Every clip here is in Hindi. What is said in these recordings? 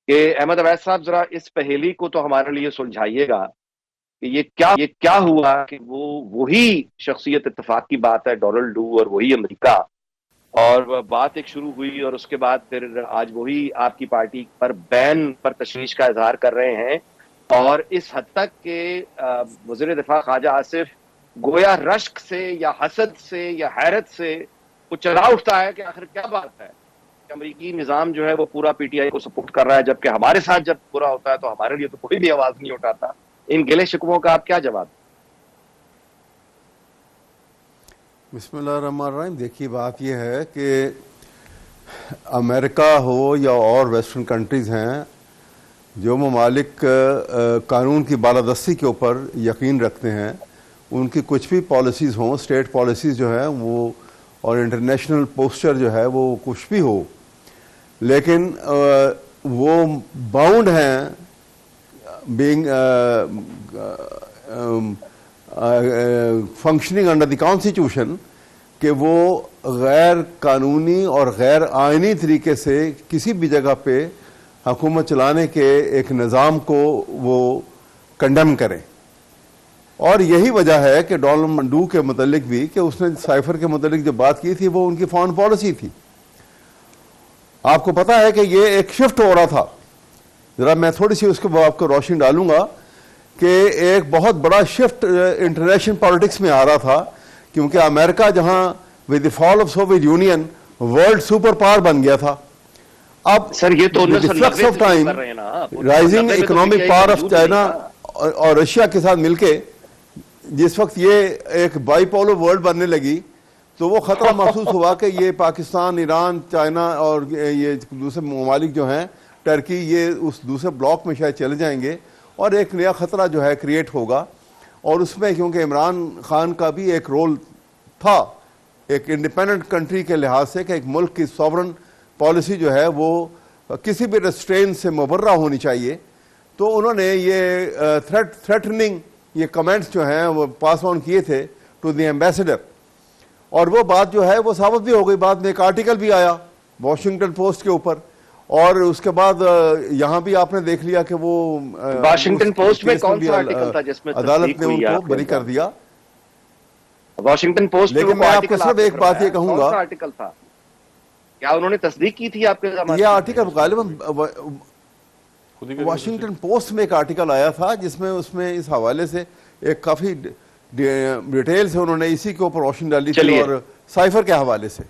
कि अहमद अवैध साहब जरा इस पहेली को तो हमारे लिए सुलझाइएगा कि ये क्या हुआ कि वो वही शख्सियत, इत्तेफाक की बात है, डोनाल्ड डू और वही अमेरिका, और वह बात एक शुरू हुई और उसके बाद फिर आज वही आपकी पार्टी पर बैन पर तशवीश का इजहार कर रहे हैं। और इस हद तक के वज़ीर दिफा ख्वाजा आसिफ गोया रश्क से या हसद से या हैरत से वो चला उठता है कि आखिर क्या बात है, अमरीकी निजाम जो है वो पूरा पीटीआई को सपोर्ट कर रहा है, जबकि हमारे साथ जब बुरा होता है तो हमारे लिए तो कोई भी आवाज नहीं उठाता। इन गिले शिकवों का आप क्या जवाब? बिस्मिल्लाहिर्रहमानिर्रहीम। देखिए, बात यह है कि अमेरिका हो या और वेस्टर्न कंट्रीज़ हैं, जो ममालिक कानून की बालादस्ती के ऊपर यकीन रखते हैं, उनकी कुछ भी पॉलिसीज़ हों, स्टेट पॉलिसीज़ जो है वो, और इंटरनेशनल पोस्चर जो है वो कुछ भी हो, लेकिन वो बाउंड हैं being functioning under the constitution, कि वो गैर कानूनी और गैर आइनी तरीके से किसी भी जगह पे हुकूमत चलाने के एक निज़ाम को वो कंडेम करें। और यही वजह है कि डोनाल्ड डू के मुतल्लिक भी, कि उसने साइफर के मुतल्लिक जो बात की थी वो उनकी फॉरेन पॉलिसी थी। आपको पता है कि ये एक शिफ्ट हो रहा था, ज़रा मैं थोड़ी सी उसके बाद आपको रोशनी डालूंगा कि एक बहुत बड़ा शिफ्ट इंटरनेशनल पॉलिटिक्स में आ रहा था, क्योंकि अमेरिका जहां with the fall of Soviet union world super power बन गया था, अब सर ये तो flux of time rising economic power of China और रशिया के साथ मिलके जिस वक्त ये एक बाईपोलर वर्ल्ड बनने लगी, तो वो खतरा महसूस हुआ कि ये पाकिस्तान, ईरान, चाइना और ये दूसरे ममालिक जो हैं, टर्की, ये उस दूसरे ब्लॉक में शायद चले जाएंगे और एक नया खतरा जो है क्रिएट होगा। और उसमें क्योंकि इमरान खान का भी एक रोल था एक इंडिपेंडेंट कंट्री के लिहाज से, कि एक मुल्क की सॉवरन पॉलिसी जो है वो किसी भी रेस्ट्रेन से मुबर्रा होनी चाहिए, तो उन्होंने ये थ्रेटनिंग ये कमेंट्स जो हैं वो पास ऑन किए थे टू द एम्बेसडर। और वो बात जो है वो साबित भी हो गई, बाद में एक आर्टिकल भी आया वॉशिंगटन पोस्ट के ऊपर, और उसके बाद यहाँ भी आपने देख लिया कि वो वॉशिंगटन पोस्ट में कौन सा आर्टिकल था जिसमें अदालत ने उनको बरी कर दिया? वॉशिंगन पोस्ट। लेकिन मैं आपको सिर्फ एक बात ये कहूंगा, आर्टिकल था क्या उन्होंने तस्दीक की थी आपके ज़माने? यह आर्टिकल गालिबन वॉशिंगटन पोस्ट में एक आर्टिकल आया था जिसमें उसमें इस हवाले से एक काफी डिटेल से उन्होंने इसी के ऊपर रोशनी डाली थी, और साइफर के हवाले से।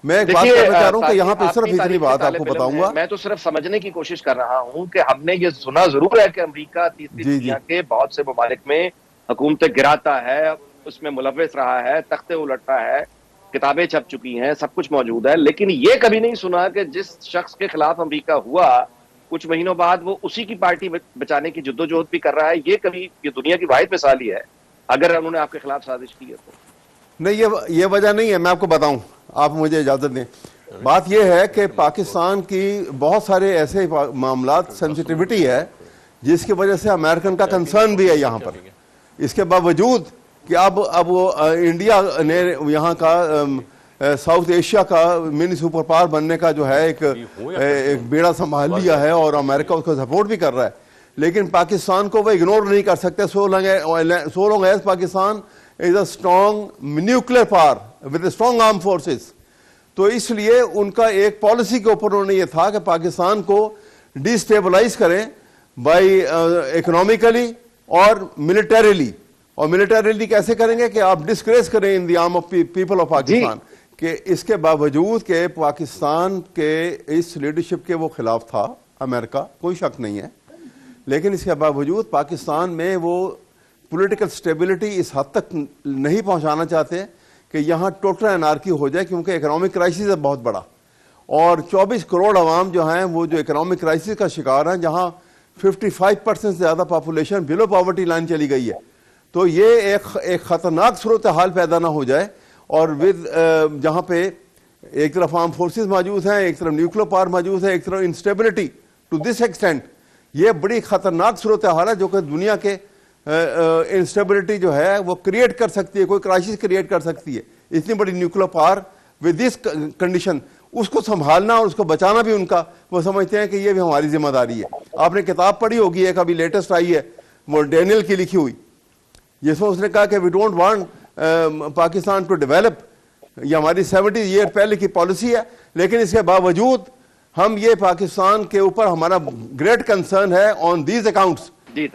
मैं एक बात करना चाह रहा हूं कि यहाँ पे सिर्फ इतनी बात आपको बताऊंगा, मैं तो सिर्फ समझने की कोशिश कर रहा हूं कि हमने ये सुना जरूर है कि अमेरिका तीसरी दुनिया के बहुत से ममालिक में हुकूमतें गिराता है, उसमें मुलव्विस रहा है, तख्ते उलटता है, किताबें छप चुकी हैं, सब कुछ मौजूद है। लेकिन ये कभी नहीं सुना कि जिस शख्स के खिलाफ अमेरिका हुआ, कुछ महीनों बाद वो उसी की पार्टी बचाने की जद्दोजहद भी कर रहा है। ये दुनिया की वाहिद मिसाल ही है, अगर उन्होंने आपके खिलाफ साजिश की है तो। नहीं, ये वजह नहीं है। मैं आपको बताऊं, आप मुझे इजाजत दें। बात यह है कि पाकिस्तान की बहुत सारे ऐसे मामला सेंसिटिविटी है जिसकी वजह से अमेरिकन का कंसर्न भी है यहाँ पर। इसके बावजूद कि अब वो इंडिया ने यहाँ का साउथ एशिया का मिनी सुपर पावर बनने का जो है एक बेड़ा संभाल लिया है और अमेरिका उसको सपोर्ट भी कर रहा है, लेकिन पाकिस्तान को वो इग्नोर नहीं कर सकते। So long as Pakistan is a strong nuclear power with strong arm forces, तो इसलिए उनका एक पॉलिसी के ऊपर उन्होंने ये था कि पाकिस्तान को डिस्टेबलाइज करें बाई इकोनॉमिकली और मिलिटरीली। और मिलिटरीली कैसे करेंगे कि आप डिस्ग्रेस करें in the arm of people of Pakistan. कि इसके बावजूद के पाकिस्तान के इस लीडरशिप के वो खिलाफ था अमेरिका, कोई शक नहीं है, लेकिन इसके बावजूद पाकिस्तान में वो पॉलिटिकल स्टेबिलिटी इस हद तक नहीं पहुंचाना चाहते कि यहाँ टोटल एनार्की हो जाए, क्योंकि इकोनॉमिक क्राइसिस है बहुत बड़ा, और 24 करोड़ अवाम जो हैं वो जो इकोनॉमिक क्राइसिस का शिकार हैं, जहाँ 55% से ज़्यादा पॉपुलेशन बिलो पॉवर्टी लाइन चली गई है। तो ये एक ख़तरनाक सूरत हाल पैदा ना हो जाए, और विद जहाँ पे एक तरफ आर्म फोर्सेस मौजूद हैं, एक तरफ न्यूक्लियर पावर मौजूद है, एक तरफ इंस्टेबिलिटी टू दिस एक्सटेंट, ये बड़ी ख़तरनाक सूरत हाल है जो कि दुनिया के इंस्टेबिलिटी जो है वो क्रिएट कर सकती है, कोई क्राइसिस क्रिएट कर सकती है। इतनी बड़ी nuclear power with this condition, उसको संभालना और उसको बचाना भी उनका, वो समझते हैं कि ये भी हमारी जिम्मेदारी है। आपने किताब पढ़ी होगी, एक अभी लेटेस्ट आई है, वो डैनियल की लिखी हुई, जिसमें उसने कहा कि we don't want Pakistan to develop, ये हमारी 70 ईयर पहले की पॉलिसी है, लेकिन इसके बावजूद हम ये पाकिस्तान के ऊपर हमारा ग्रेट कंसर्न है ऑन दीज अकाउंट्स। जी